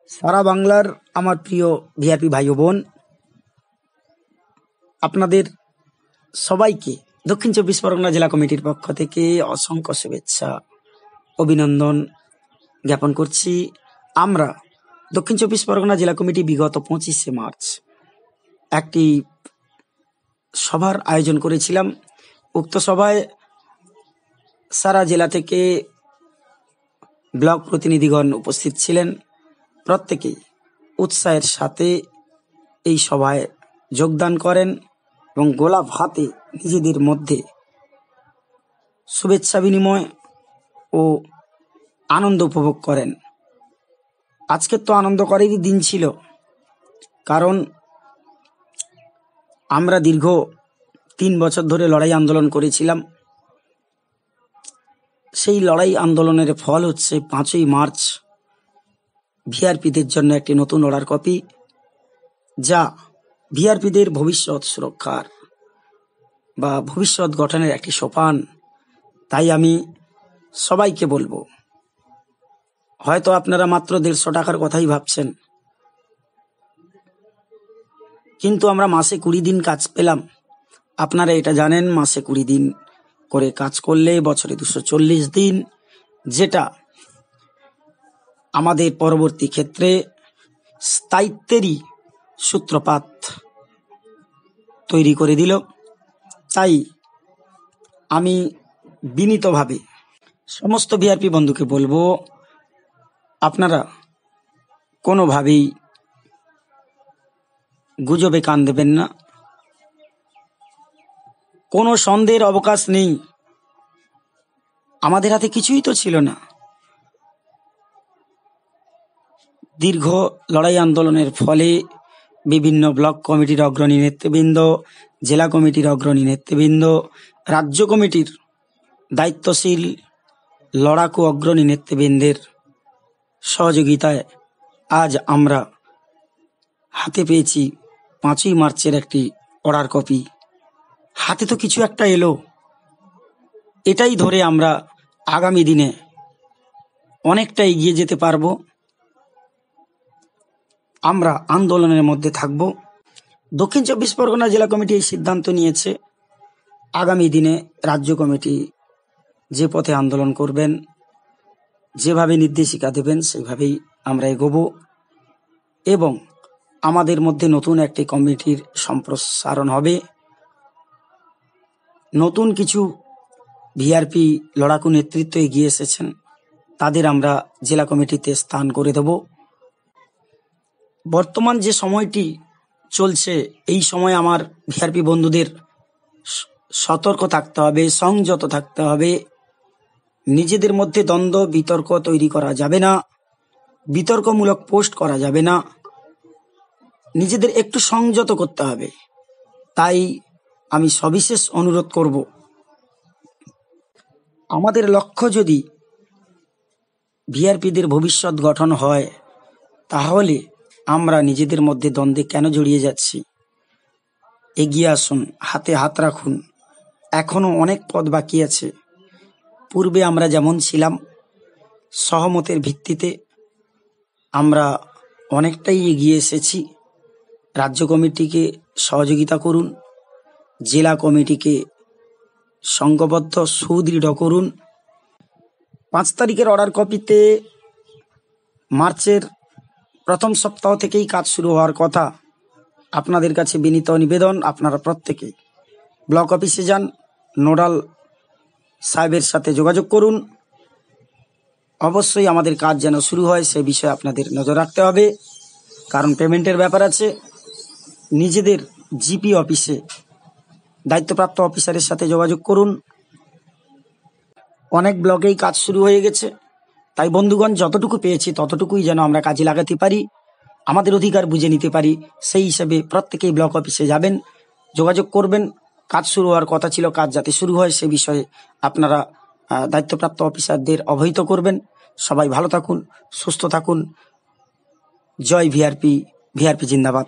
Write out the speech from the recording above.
সারা বাংলার আমার প্রিয় ভিআরপি ভাই ও বোন, আপনাদের সবাইকে দক্ষিণ চব্বিশ পরগনা জেলা কমিটির পক্ষ থেকে অসংখ্য শুভেচ্ছা অভিনন্দন জ্ঞাপন করছি। আমরা দক্ষিণ চব্বিশ পরগনা জেলা কমিটি বিগত 25শে মার্চ একটি সভার আয়োজন করেছিলাম। উক্ত সভায় সারা জেলা থেকে ব্লক প্রতিনিধিগণ উপস্থিত ছিলেন। প্রত্যেকেই উৎসাহের সাথে এই সভায় যোগদান করেন এবং গোলাপ হাতে নিজেদের মধ্যে শুভেচ্ছা বিনিময় ও আনন্দ উপভোগ করেন। আজকের তো আনন্দ করেরই দিন ছিল, কারণ আমরা দীর্ঘ 3 বছর ধরে লড়াই আন্দোলন করেছিলাম। সেই লড়াই আন্দোলনের ফল হচ্ছে 5ই মার্চ ভিআরপিদের জন্য একটি নতুন অর্ডার কপি, যা ভিআরপিদের ভবিষ্যৎ সুরক্ষার বা ভবিষ্যৎ গঠনের একটি সোপান। তাই আমি সবাইকে বলবো, হয়তো আপনারা মাত্র 150 টাকার কথাই ভাবছেন, কিন্তু আমরা মাসে 20 দিন কাজ পেলাম। আপনারা এটা জানেন, মাসে 20 দিন করে কাজ করলে বছরে 240 দিন, যেটা আমাদের পরবর্তী ক্ষেত্রে স্থায়িত্বেরই সূত্রপাত তৈরি করে দিল। তাই আমি বিনীতভাবে সমস্ত ভিআরপি বন্ধুকে বলবো, আপনারা কোনোভাবেই গুজবে কান দেবেন না। কোনো সন্দেহের অবকাশ নেই। আমাদের হাতে কিছুই তো ছিল না। দীর্ঘ লড়াই আন্দোলনের ফলে বিভিন্ন ব্লক কমিটির অগ্রণী নেতৃবৃন্দ, জেলা কমিটির অগ্রণী নেতৃবৃন্দ, রাজ্য কমিটির দায়িত্বশীল লড়াকু অগ্রণী নেতৃবৃন্দের সহযোগিতায় আজ আমরা হাতে পেয়েছি 5ই মার্চের একটি অর্ডার কপি। হাতে তো কিছু একটা এলো। এটাই ধরে আমরা আগামী দিনে অনেকটা এগিয়ে যেতে পারবো। আমরা আন্দোলনের মধ্যে থাকব। দক্ষিণ চব্বিশ পরগনা জেলা কমিটি এই সিদ্ধান্ত নিয়েছে, আগামী দিনে রাজ্য কমিটি যে পথে আন্দোলন করবেন, যেভাবে নির্দেশিকা দেবেন, সেইভাবেই আমরা এগোবো এবং আমাদের মধ্যে নতুন একটি কমিটির সম্প্রসারণ হবে। নতুন কিছু ভিআরপি লড়াকু নেতৃত্ব এগিয়ে এসেছেন, তাদের আমরা জেলা কমিটিতে স্থান করে দেব। বর্তমান যে সময়টি চলছে, এই সময় আমার ভিআরপি বন্ধুদের সতর্ক থাকতে হবে, সংযত থাকতে হবে। নিজেদের মধ্যে দ্বন্দ্ব বিতর্ক তৈরি করা যাবে না, বিতর্কমূলক পোস্ট করা যাবে না। নিজেদের একটু সংযত করতে হবে। তাই আমি সবিশেষ অনুরোধ করব, আমাদের লক্ষ্য যদি ভিআরপিদের ভবিষ্যৎ গঠন হয়, তাহলে আমরা নিজেদের মধ্যে দ্বন্দ্বে কেন জড়িয়ে যাচ্ছি? এগিয়ে আসুন, হাতে হাত রাখুন। এখনো অনেক পথ বাকি আছে। পূর্বে আমরা যেমন ছিলাম, সহমতের ভিত্তিতে আমরা অনেকটাই এগিয়ে এসেছি। রাজ্য কমিটিকে সহযোগিতা করুন, জেলা কমিটিকে সংঘবদ্ধ সুদৃঢ় করুন। 5 তারিখের অর্ডার কপিতে মার্চের প্রথম সপ্তাহ থেকেই কাজ শুরু হওয়ার কথা। আপনাদের কাছে বিনীত নিবেদন, আপনারা প্রত্যেকে ব্লক অফিসে যান, নোডাল সাহেবের সাথে যোগাযোগ করুন। অবশ্যই আমাদের কাজ যেন শুরু হয় সে বিষয়ে আপনাদের নজর রাখতে হবে, কারণ পেমেন্টের ব্যাপার আছে। নিজেদের জিপি অফিসে দায়িত্বপ্রাপ্ত অফিসারের সাথে যোগাযোগ করুন। অনেক ব্লকেই কাজ শুরু হয়ে গেছে। তাই বন্ধুগণ, যতটুকু পেয়েছি ততটুকুই যেন আমরা কাজে লাগাতে পারি, আমাদের অধিকার বুঝে নিতে পারি। সেই হিসেবে প্রত্যেকেই ব্লক অফিসে যাবেন, যোগাযোগ করবেন। কাজ শুরু হওয়ার কথা ছিল, কাজ যাতে শুরু হয় সে বিষয়ে আপনারা দায়িত্বপ্রাপ্ত অফিসারদের অবহিত করবেন। সবাই ভালো থাকুন, সুস্থ থাকুন। জয় ভিআরপি, ভিআরপি জিন্দাবাদ।